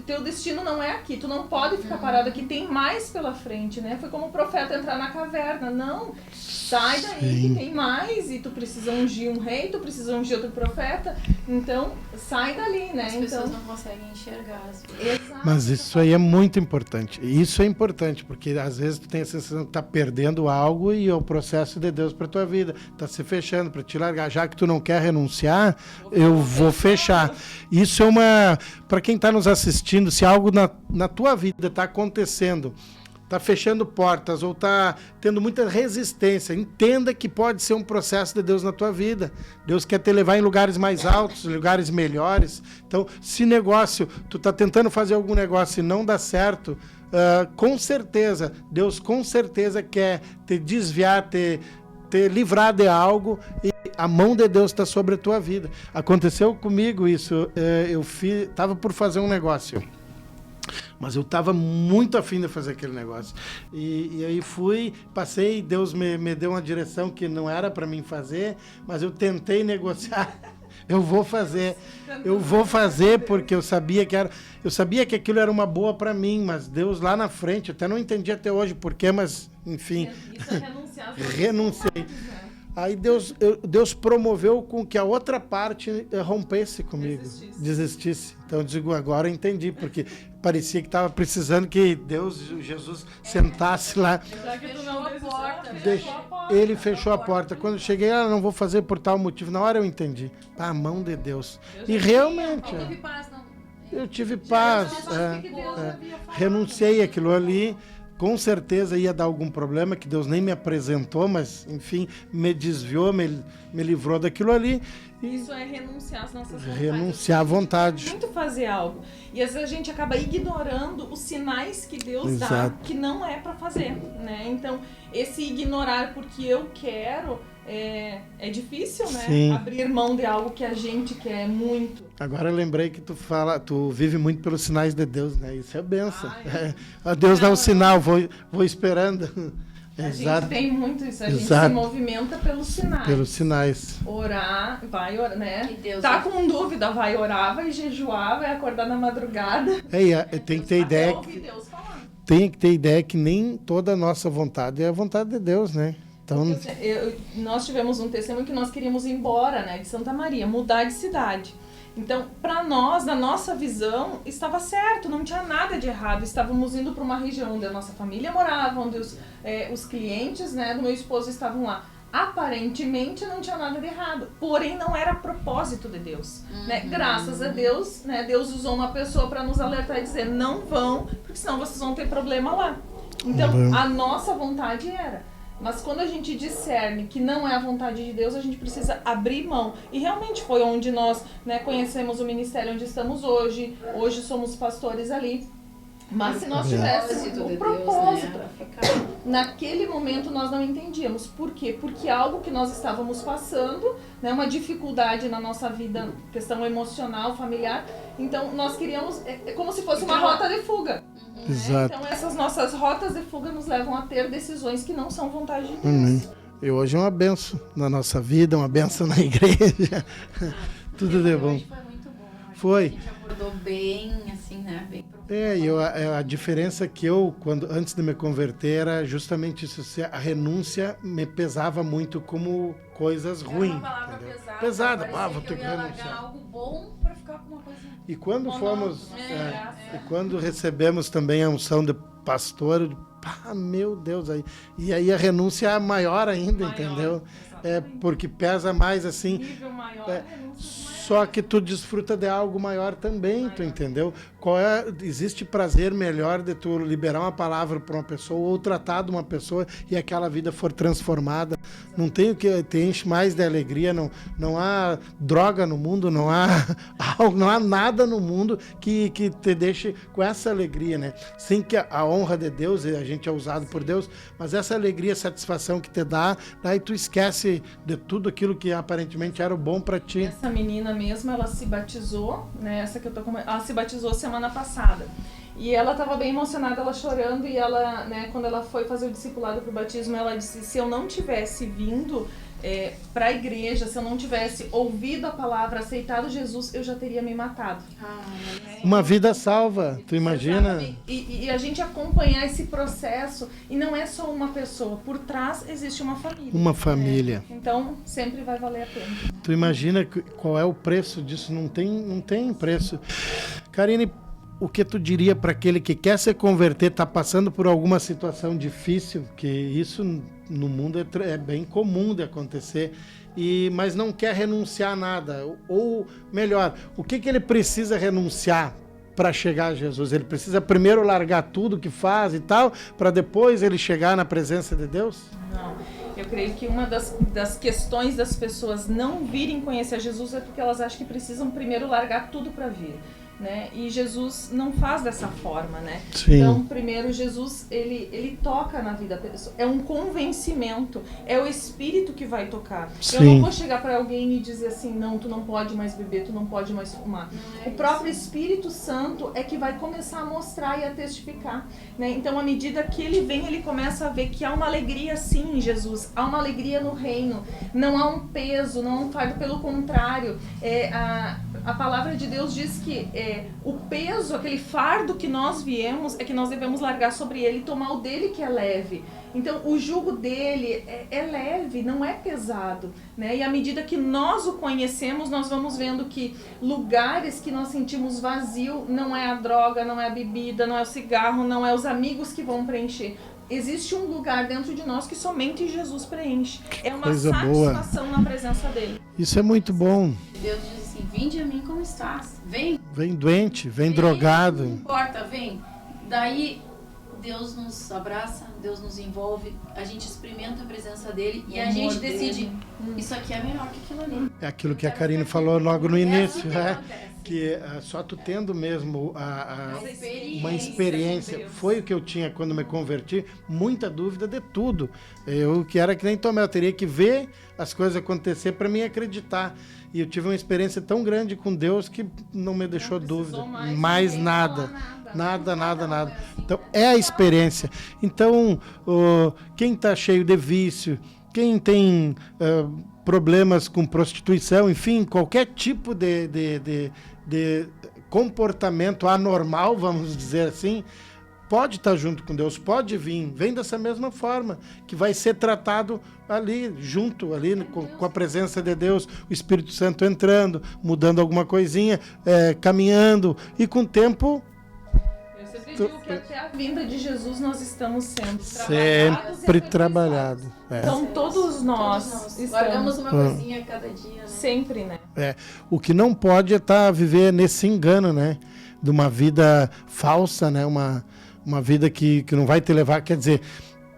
Teu destino não é aqui. Tu não pode ficar parado aqui. Tem mais pela frente, né? Foi como o profeta entrar na caverna. Não, sai daí que tem mais. E tu precisa ungir um rei, tu precisa ungir outro profeta. Então, sai dali, né? As pessoas não conseguem enxergar. Exato. Mas isso aí é muito importante. Isso é importante, porque às vezes tu tem a sensação que tá perdendo algo e é o processo de Deus para tua vida. Tá se fechando para te largar. Já que tu não quer renunciar, eu vou fechar. Isso é para quem está nos assistindo, se algo na tua vida está acontecendo, está fechando portas ou está tendo muita resistência, entenda que pode ser um processo de Deus na tua vida. Deus quer te levar em lugares mais altos, lugares melhores. Então, se tu está tentando fazer algum negócio e não dá certo, com certeza, Deus com certeza quer te desviar, te livrar de algo, e a mão de Deus está sobre a tua vida. Aconteceu comigo isso. Eu estava por fazer um negócio, mas eu estava muito afim de fazer aquele negócio. E aí passei, Deus me deu uma direção que não era para mim fazer, mas eu tentei negociar. Eu vou fazer porque eu sabia que aquilo era uma boa para mim, mas Deus lá na frente, eu até não entendi até hoje porquê, mas enfim. Isso é renunciar. Renunciei. Aí Deus promoveu com que a outra parte rompesse comigo, desistisse. Então eu digo, agora eu entendi, porque parecia que estava precisando que Jesus sentasse lá. Ele fechou a porta. Quando eu cheguei, não vou fazer por tal motivo. Na hora eu entendi. A mão de Deus. E realmente, eu tive paz. Renunciei àquilo ali. Com certeza ia dar algum problema, que Deus nem me apresentou, mas, enfim, me desviou, me livrou daquilo ali. Isso é renunciar às nossas vontades. Renunciar à vontade. Muito fazer algo. E às vezes a gente acaba ignorando os sinais que Deus dá, que não é para fazer, né? Então, esse ignorar porque eu quero é difícil, né? Sim. Abrir mão de algo que a gente quer muito. Agora eu lembrei que tu vive muito pelos sinais de Deus, né? Isso é bênção. Deus dá um sinal, vou esperando. A gente tem muito isso, a gente se movimenta pelos sinais. Pelos sinais. Orar, vai orar, né? Tá com dúvida, vai orar, vai jejuar, vai acordar na madrugada. Tem que ter ideia tem que ter ideia que nem toda a nossa vontade é a vontade de Deus, né? Então, nós tivemos um testemunho que nós queríamos ir embora, né, de Santa Maria, mudar de cidade. Então, para nós, na nossa visão, estava certo, não tinha nada de errado. Estávamos indo para uma região onde a nossa família morava, onde os clientes, né, do meu esposo estavam lá. Aparentemente não tinha nada de errado, porém não era propósito de Deus, né? Graças a Deus, né, Deus usou uma pessoa para nos alertar e dizer, não vão, porque senão vocês vão ter problema lá. Então, a nossa vontade era. Mas quando a gente discerne que não é a vontade de Deus, a gente precisa abrir mão. E realmente foi onde nós, né, conhecemos o ministério onde estamos hoje. Hoje somos pastores ali. Mas se nós tivéssemos o propósito, né, naquele momento nós não entendíamos. Por quê? Porque algo que nós estávamos passando, né, uma dificuldade na nossa vida, questão emocional, familiar. Então nós queríamos, como se fosse uma rota de fuga. Exato. Então essas nossas rotas de fuga nos levam a ter decisões que não são vontade de Deus. E hoje é uma benção na nossa vida, uma benção na igreja. Tudo de bom. Foi muito bom. Foi. A gente abordou abordou bem, assim, né? Bem profundo. E a diferença que eu, antes de me converter, era justamente isso. A renúncia me pesava muito como coisas ruins. Uma palavra entendeu? pesada. Vou ter que renunciar. Algo bom para ficar com uma coisa. E quando fomos, graça. e quando recebemos também a unção de pastor, eu digo, meu Deus, e aí a renúncia é maior ainda, entendeu? Porque pesa mais assim. Nível maior, Só que tu desfruta de algo maior também, tu entendeu? Existe prazer melhor de tu liberar uma palavra para uma pessoa ou tratar de uma pessoa e aquela vida for transformada. Não tem o que te enche mais de alegria, não há droga no mundo, não há nada no mundo que te deixe com essa alegria, né? Sim que a honra de Deus, a gente é usado por Deus, mas essa alegria, satisfação que te dá, daí tu esquece de tudo aquilo que aparentemente era o bom para ti. Essa menina mesmo, ela se batizou, né? Essa que eu tô comentando, ela se batizou semana passada. E ela estava bem emocionada, ela chorando, e ela, né, quando ela foi fazer o discipulado pro batismo, ela disse: se eu não tivesse vindo para a igreja, se eu não tivesse ouvido a palavra, aceitado Jesus, eu já teria me matado. Uma vida salva, tu imagina? E a gente acompanhar esse processo, e não é só uma pessoa, por trás existe uma família. Uma família. Então, sempre vai valer a pena. Tu imagina qual é o preço disso? Não tem preço. Karine, o que tu diria para aquele que quer se converter, está passando por alguma situação difícil, que isso no mundo é bem comum de acontecer, mas não quer renunciar a nada? Ou melhor, o que ele precisa renunciar para chegar a Jesus? Ele precisa primeiro largar tudo que faz e tal, para depois ele chegar na presença de Deus? Não. Eu creio que uma das questões das pessoas não virem conhecer Jesus é porque elas acham que precisam primeiro largar tudo para vir. Né? E Jesus não faz dessa forma, né? Sim. Então, primeiro, Jesus, ele toca na vida da pessoa. É um convencimento. É o Espírito que vai tocar. Sim. Eu não vou chegar para alguém e dizer assim, não, tu não pode mais beber, tu não pode mais fumar. O próprio Espírito Santo é que vai começar a mostrar e a testificar, né? Então, à medida que ele vem, ele começa a ver que há uma alegria sim em Jesus. Há uma alegria no reino. Não há um peso, não há um fardo. Pelo contrário, a palavra de Deus diz que o peso, aquele fardo que nós viemos, é que nós devemos largar sobre ele e tomar o dele, que é leve. Então, o jugo dele é leve, não é pesado, né? E à medida que nós o conhecemos, nós vamos vendo que lugares que nós sentimos vazio, não é a droga, não é a bebida, não é o cigarro, não é os amigos que vão preencher. Existe um lugar dentro de nós que somente Jesus preenche. É uma satisfação na presença dele. Isso é muito bom. Deus diz assim: vinde a mim como estás. Vem. Vem doente, vem drogado. Não importa, vem. Daí Deus nos abraça, Deus nos envolve, a gente experimenta a presença dele e a gente decide, isso aqui é melhor que aquilo ali. É aquilo que a Karine falou logo no início, que só tu tendo mesmo uma experiência, foi o que eu tinha quando me converti, muita dúvida de tudo. Eu que era que nem Tomé, eu teria que ver as coisas acontecer para mim acreditar. E eu tive uma experiência tão grande com Deus que não me deixou dúvida, mais nada. Nada. Então, é a experiência. Então, quem está cheio de vício, quem tem problemas com prostituição, enfim, qualquer tipo de comportamento anormal, vamos dizer assim, pode estar junto com Deus, pode vir, vem dessa mesma forma, que vai ser tratado ali, junto, ali com a presença de Deus, o Espírito Santo entrando, mudando alguma coisinha, caminhando, e com o tempo... Eu sempre digo que até a vinda de Jesus nós estamos sendo sempre trabalhados. Então todos nós guardamos uma coisinha a cada dia, né? Sempre, né? O que não pode é viver nesse engano, né? De uma vida falsa, né? Uma vida que não vai te levar, quer dizer,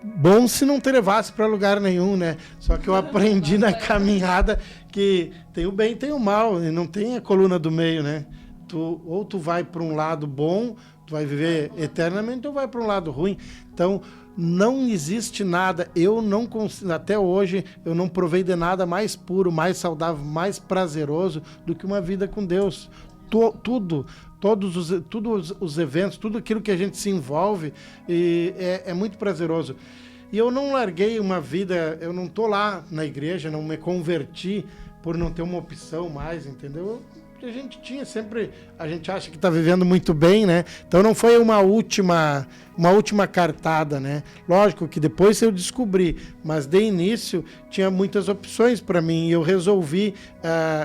bom se não te levasse para lugar nenhum, né? Só que eu aprendi na caminhada que tem o bem e tem o mal, e não tem a coluna do meio, né? Ou tu vai para um lado bom, tu vai viver eternamente, ou vai para um lado ruim. Então, não existe nada, até hoje, eu não provei de nada mais puro, mais saudável, mais prazeroso do que uma vida com Deus. Todos os eventos, tudo aquilo que a gente se envolve, é muito prazeroso. E eu não larguei uma vida, eu não estou lá na igreja, não me converti por não ter uma opção mais, entendeu? a gente tinha sempre, a gente acha que está vivendo muito bem, né? Então não foi uma última cartada, né? Lógico que depois eu descobri, mas de início tinha muitas opções para mim e eu resolvi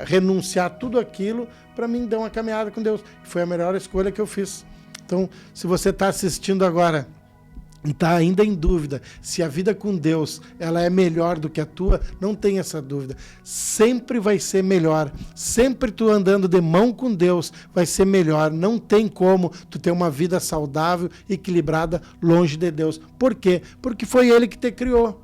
renunciar tudo aquilo para mim dar uma caminhada com Deus, que foi a melhor escolha que eu fiz. Então, se você está assistindo agora e está ainda em dúvida se a vida com Deus ela é melhor do que a tua, não tem essa dúvida. Sempre vai ser melhor. Sempre tu andando de mão com Deus vai ser melhor. Não tem como tu ter uma vida saudável, equilibrada, longe de Deus. Por quê? Porque foi Ele que te criou.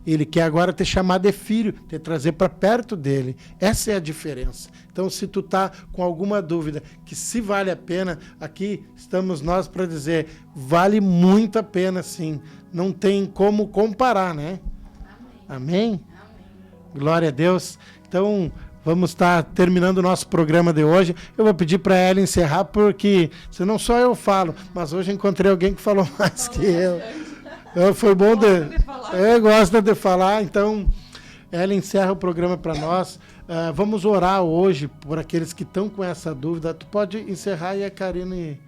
Ele quer agora te chamar de filho, te trazer para perto dele. Essa é a diferença. Então, se tu tá com alguma dúvida que se vale a pena, aqui estamos nós para dizer, vale muito a pena sim. Não tem como comparar, né? Amém? Amém? Glória a Deus. Então, vamos estar terminando o nosso programa de hoje. Eu vou pedir para ela encerrar, porque senão só eu falo. Mas hoje encontrei alguém que falou mais que eu. Foi bom gosta de falar, então ela encerra o programa para nós. Vamos orar hoje por aqueles que estão com essa dúvida. Tu pode encerrar e a Karine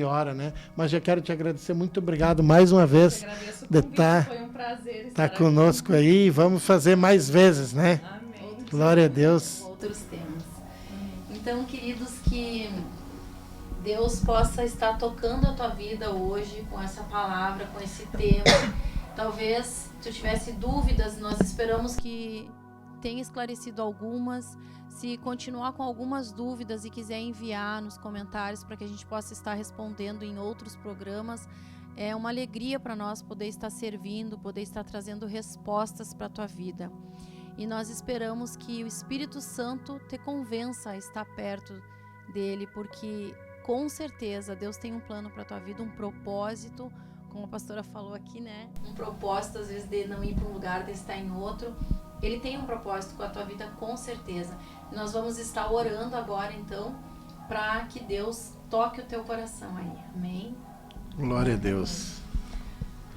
ora, né? Mas já quero te agradecer, muito obrigado mais uma vez de estar foi um prazer estar conosco aí. Vamos fazer mais vezes, né? Amém. Glória a Deus. Outros temas. Então, queridos, que Deus possa estar tocando a tua vida hoje com essa palavra, com esse tema. Talvez tu tivesse dúvidas, nós esperamos que tenha esclarecido algumas. Se continuar com algumas dúvidas e quiser enviar nos comentários para que a gente possa estar respondendo em outros programas, é uma alegria para nós poder estar servindo, poder estar trazendo respostas para a tua vida. E nós esperamos que o Espírito Santo te convença a estar perto dele, porque com certeza Deus tem um plano para a tua vida, um propósito, como a pastora falou aqui, né? Um propósito, às vezes, de não ir para um lugar, de estar em outro. Ele tem um propósito com a tua vida, com certeza. E nós vamos estar orando agora, então, para que Deus toque o teu coração aí. Amém? Glória a Deus.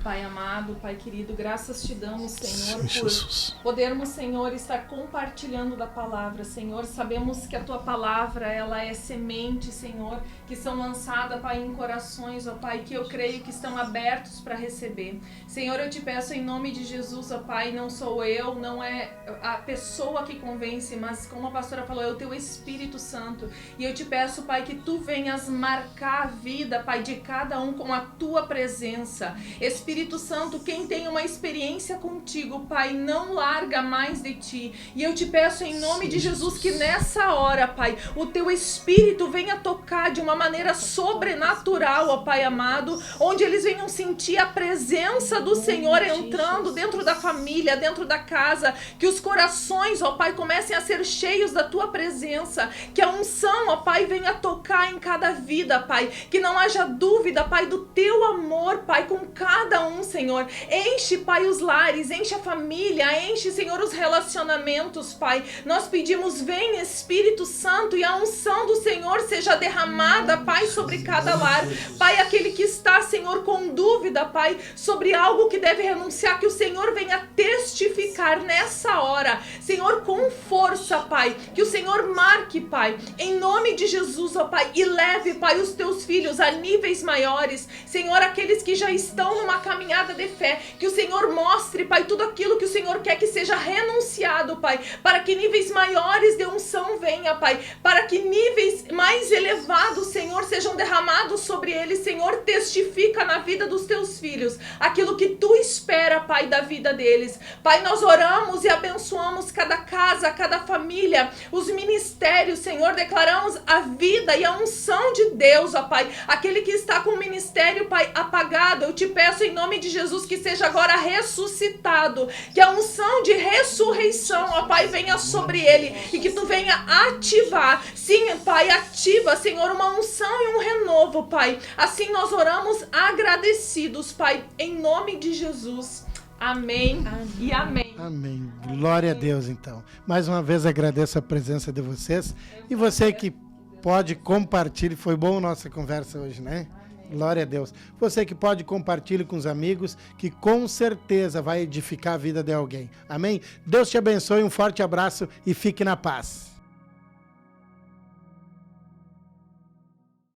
Pai amado, Pai querido, graças te damos, Senhor, Jesus. por podermos, Senhor, estar compartilhando da palavra, Senhor. Sabemos que a tua palavra, ela é semente, Senhor, que são lançadas, Pai, em corações, ó Pai, que eu creio que estão abertos para receber. Senhor, eu te peço em nome de Jesus, ó Pai, não sou eu, não é a pessoa que convence, mas como a pastora falou, é o teu Espírito Santo. E eu te peço, Pai, que tu venhas marcar a vida, Pai, de cada um com a tua presença. Espírito Santo, quem tem uma experiência contigo, Pai, não larga mais de ti. E eu te peço em nome de Jesus que nessa hora, Pai, o teu Espírito venha tocar de uma maneira sobrenatural, ó Pai amado, onde eles venham sentir a presença do Senhor entrando dentro da família, dentro da casa, que os corações, ó Pai, comecem a ser cheios da tua presença, que a unção, ó Pai, venha tocar em cada vida, Pai, que não haja dúvida, Pai, do teu amor, Pai, com cada um, Senhor. Enche, Pai, os lares, enche a família, enche, Senhor, os relacionamentos, Pai. Nós pedimos, vem Espírito Santo, e a unção do Senhor seja derramada, Pai, sobre cada lar. Pai, aquele que está, Senhor, com dúvida, Pai, sobre algo que deve renunciar, que o Senhor venha testificar nessa hora, Senhor, com força, Pai, que o Senhor marque, Pai, em nome de Jesus, ó Pai, e leve, Pai, os teus filhos a níveis maiores, Senhor, aqueles que já estão numa caminhada de fé, que o Senhor mostre, Pai, tudo aquilo que o Senhor quer que seja renunciado, Pai, para que níveis maiores de unção venha, Pai, para que níveis mais elevados, Senhor, sejam derramados sobre eles. Senhor, testifica na vida dos teus filhos aquilo que tu espera, Pai, da vida deles. Pai, nós oramos e abençoamos cada casa, cada família, os ministérios, Senhor, declaramos a vida e a unção de Deus, ó Pai, aquele que está com o ministério, Pai, apagado, eu te peço em nome de Jesus que seja agora ressuscitado, que a unção de ressurreição, ó Pai, venha sobre ele e que tu venha ativar, sim, Pai, ativa, Senhor, uma unção e um renovo, Pai. Assim nós oramos agradecidos, Pai, em nome de Jesus. Amém, amém. E amém. Amém. Glória a Deus, então. Mais uma vez agradeço a presença de vocês. E você que pode compartilhar, foi bom a nossa conversa hoje, né? Glória a Deus. Você que pode compartilhar com os amigos, que com certeza vai edificar a vida de alguém. Amém? Deus te abençoe, um forte abraço e fique na paz.